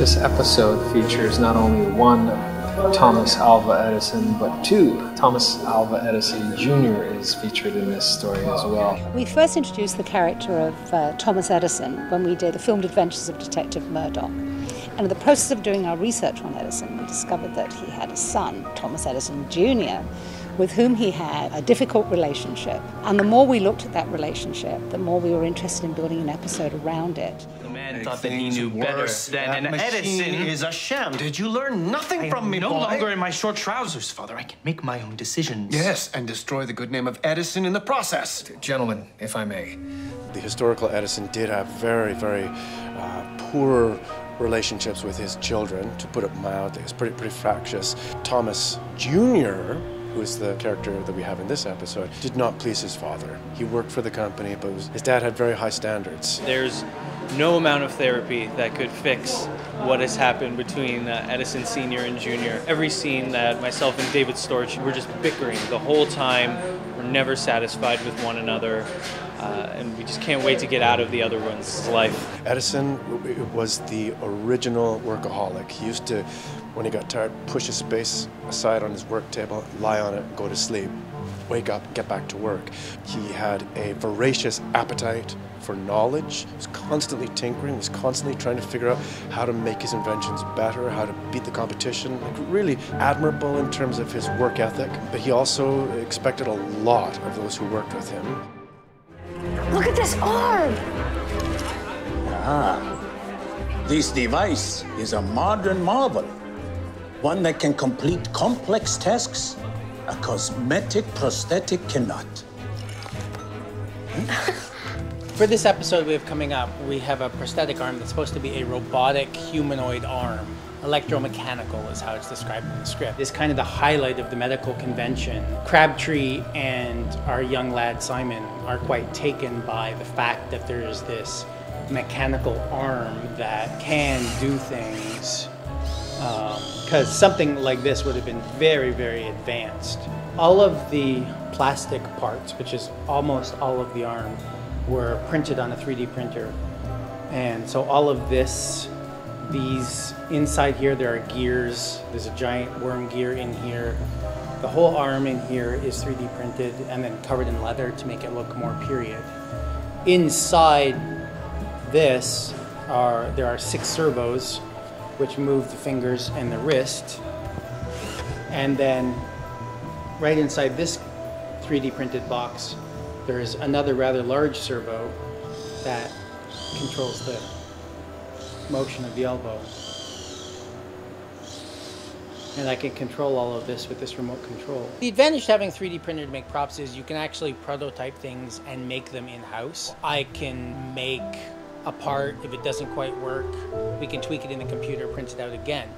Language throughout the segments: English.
This episode features not only one Thomas Alva Edison, but two. Thomas Alva Edison Jr. is featured in this story as well. We first introduced the character of Thomas Edison when we did the filmed adventures of Detective Murdoch. And in the process of doing our research on Edison, we discovered that he had a son, Thomas Edison Jr., with whom he had a difficult relationship. And the more we looked at that relationship, the more we were interested in building an episode around it. The man thought that he knew better than an Edison. Is a sham. Did you learn nothing from me, no boy? longer in my short trousers, Father. I can make my own decisions. Yes, and destroy the good name of Edison in the process. Gentlemen, if I may. The historical Edison did have very, very poor relationships with his children, to put it mildly. It's pretty fractious. Thomas Jr., who is the character that we have in this episode, did not please his father. He worked for the company, but his dad had very high standards. There's no amount of therapy that could fix what has happened between Edison Sr. and Jr. Every scene that myself and David Storch were just bickering the whole time. We're never satisfied with one another. And we just can't wait to get out of the other one's life. Edison was the original workaholic. He used to, when he got tired, push his space aside on his work table, lie on it, and go to sleep. Wake up, get back to work. He had a voracious appetite for knowledge. He was constantly tinkering, he was constantly trying to figure out how to make his inventions better, how to beat the competition. Like, really admirable in terms of his work ethic, but he also expected a lot of those who worked with him. Look at this orb! This device is a modern marvel, one that can complete complex tasks a cosmetic prosthetic cannot. For this episode we have coming up, we have a prosthetic arm that's supposed to be a robotic humanoid arm. Electromechanical is how it's described in the script. It's kind of the highlight of the medical convention. Crabtree and our young lad Simon are quite taken by the fact that there is this mechanical arm that can do things, because something like this would have been very, very advanced. All of the plastic parts, which is almost all of the arm, were printed on a 3D printer. And so all of this, these inside here, there are gears. There's a giant worm gear in here. The whole arm in here is 3D printed and then covered in leather to make it look more period. Inside this there are 6 servos which move the fingers and the wrist. And then right inside this 3D printed box, there's another rather large servo that controls the motion of the elbow. And I can control all of this with this remote control. The advantage to having 3D printed to make props is you can actually prototype things and make them in-house. I can make a part. If it doesn't quite work, we can tweak it in the computer, print it out again.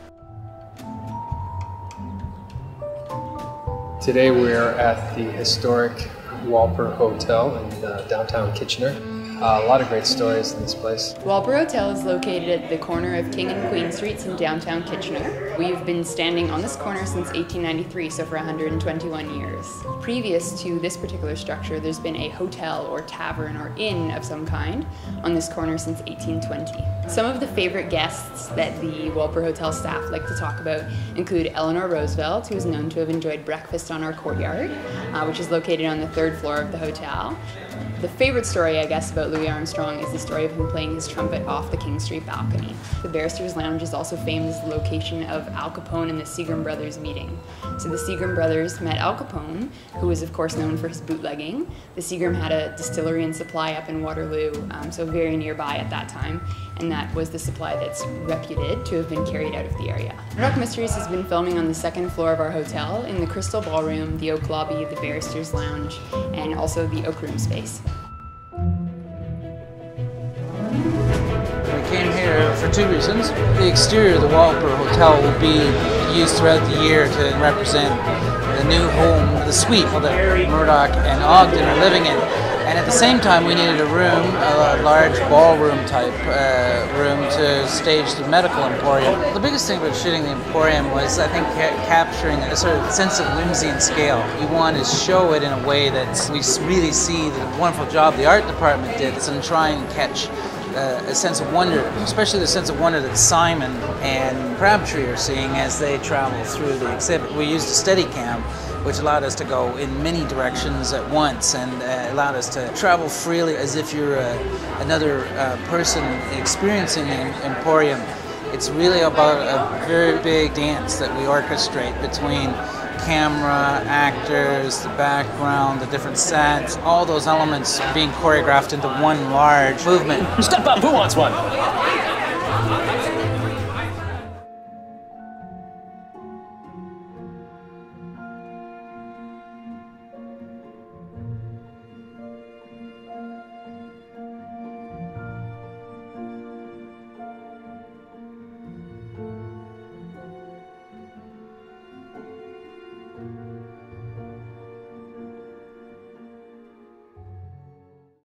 Today we're at the historic Walper Hotel in downtown Kitchener. A lot of great stories in this place. Walper Hotel is located at the corner of King and Queen Streets in downtown Kitchener. We've been standing on this corner since 1893, so for 121 years. Previous to this particular structure, there's been a hotel or tavern or inn of some kind on this corner since 1820. Some of the favorite guests that the Walper Hotel staff like to talk about include Eleanor Roosevelt, who is known to have enjoyed breakfast on our courtyard, which is located on the 3rd floor of the hotel. The favorite story, I guess, about Louis Armstrong is the story of him playing his trumpet off the King Street balcony. The Barristers Lounge is also famous as the location of Al Capone and the Seagram brothers meeting. So the Seagram brothers met Al Capone, who was of course known for his bootlegging. The Seagram had a distillery and supply up in Waterloo, so very nearby at that time, and that was the supply that's reputed to have been carried out of the area. Murdoch Mysteries has been filming on the 2nd floor of our hotel in the Crystal Ballroom, the Oak Lobby, the Barristers Lounge, and also the Oak Room space. We came here for 2 reasons. The exterior of the Walper Hotel will be used throughout the year to represent the new home, the suite that Murdoch and Ogden are living in. And at the same time, we needed a room, a large ballroom type room to stage the medical emporium. The biggest thing about shooting the emporium was, I think, capturing a sort of sense of whimsy and scale. You want to show it in a way that we really see the wonderful job the art department did and try and catch a sense of wonder, especially the sense of wonder that Simon and Crabtree are seeing as they travel through the exhibit. We used a Steadicam, which allowed us to go in many directions at once and allowed us to travel freely as if you're another person experiencing the Emporium. It's really about a very big dance that we orchestrate between camera, actors, the background, the different sets, all those elements being choreographed into one large movement. Step up, who wants one?